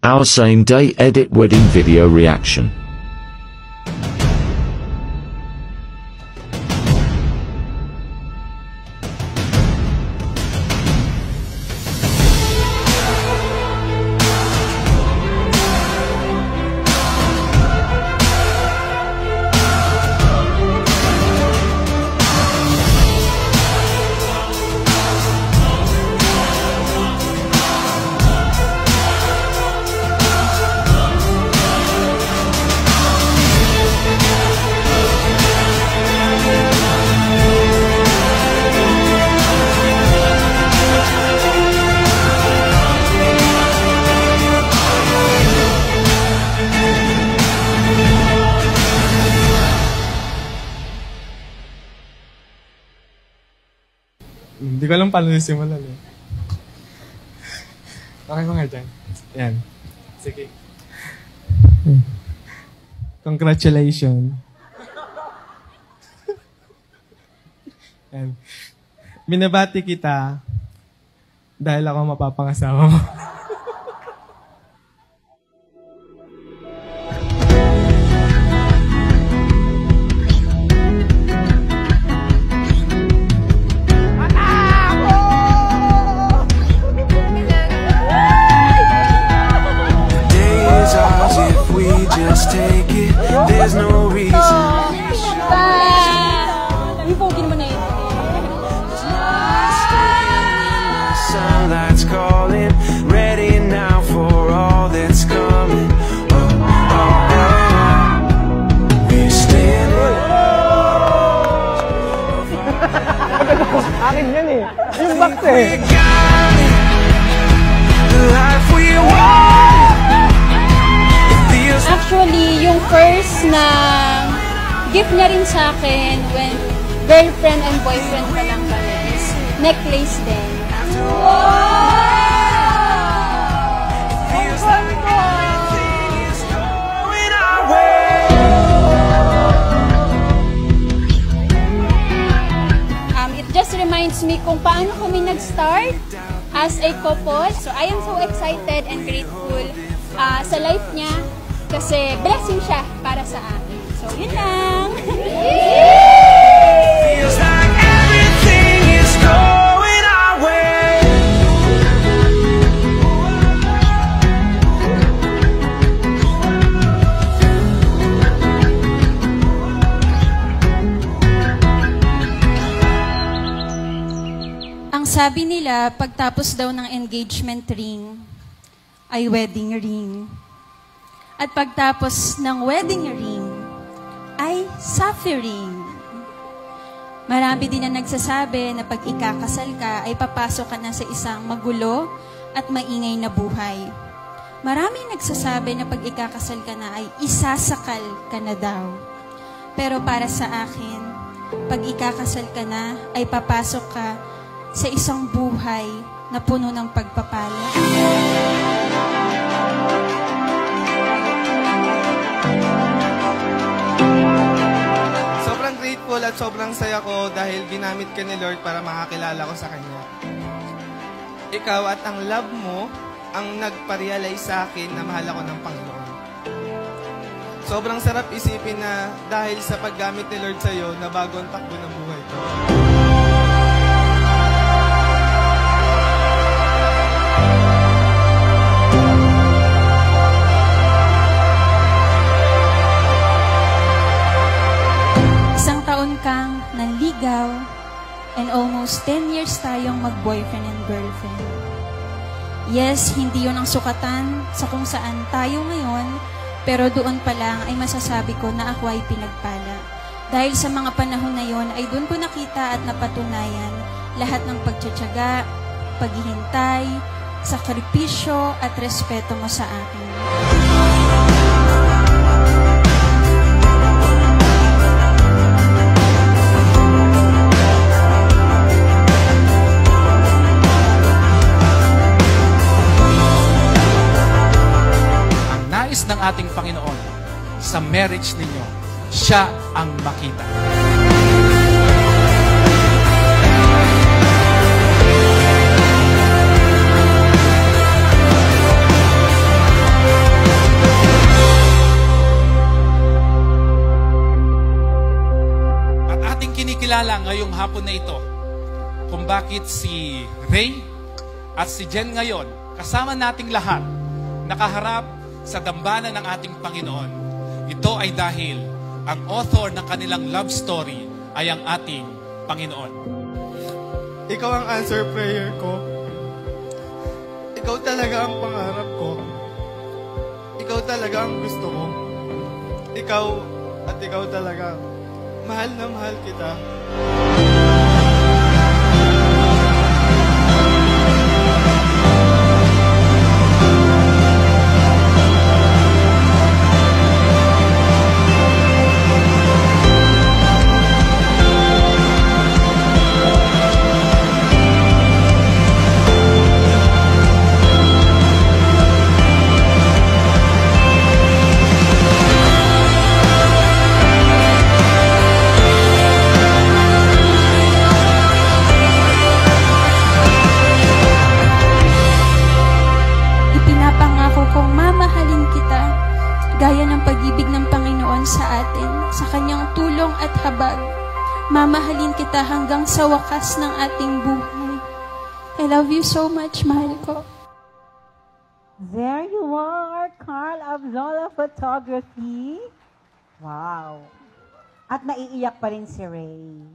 Our same-day edit wedding video reaction. Hindi ko alam paano nasimulan eh. Okay mo nga dyan. Yan. Sige. Congratulations. Yan. Binabati kita dahil ako mapapangasawa mo. Just take it, there's no reason. Sunlight's calling, ready now for all that's coming. We're standing. Akin yan eh. Yung box eh. The life we want. Actually, yung first na gift niya rin sa akin when girlfriend and boyfriend pa lang kami is necklace din. It just reminds me kung paano kami nag-start as a couple. So I am so excited and grateful sa life niya. Kasi blessing siya para sa akin. So, yun lang. Feels like everything is going our way. Ang sabi nila, pagtapos daw ng engagement ring, ay wedding ring. At pagtapos ng wedding ring, ay suffering. Marami din na nagsasabi na pag ikakasal ka, ay papasok ka na sa isang magulo at maingay na buhay. Marami nagsasabi na pag ikakasal ka na, ay isasakal ka na daw. Pero para sa akin, pag ikakasal ka na, ay papasok ka sa isang buhay na puno ng pagpapala. Grateful at sobrang saya ko dahil ginamit ka ni Lord para makakilala ko sa Kanya. Ikaw at ang love mo ang nagpa-realize sa akin na mahal ako ng Panginoon. Sobrang sarap isipin na dahil sa paggamit ni Lord sa'yo, na bago ang takbo ng buhay ko. Taon kang nanligaw and almost 10 years tayong mag-boyfriend and girlfriend. Yes, hindi yun ang sukatan sa kung saan tayo ngayon, pero doon pa lang ay masasabi ko na ako ay pinagpala. Dahil sa mga panahon na yon ay doon ko nakita at napatunayan lahat ng pagtsatsaga, paghihintay, sakripisyo at respeto mo sa akin. Ng ating Panginoon sa marriage ninyo, siya ang makita. ngayong hapon na ito kung bakit si Ray at si Jen ngayon, kasama nating lahat, nakaharap sa dambana ng ating Panginoon. Ito ay dahil ang author ng kanilang love story ay ang ating Panginoon. Ikaw ang answer prayer ko. Ikaw talaga ang pangarap ko. Ikaw talaga ang gusto ko. Ikaw at ikaw talaga. Mahal na mahal kita. Gaya ng pag-ibig ng Panginoon sa atin, sa kanyang tulong at habag, mamahalin kita hanggang sa wakas ng ating buhay. I love you so much, mahal ko. There you are, Carl Abzola Photography. Wow. At naiiyak pa rin si Ray.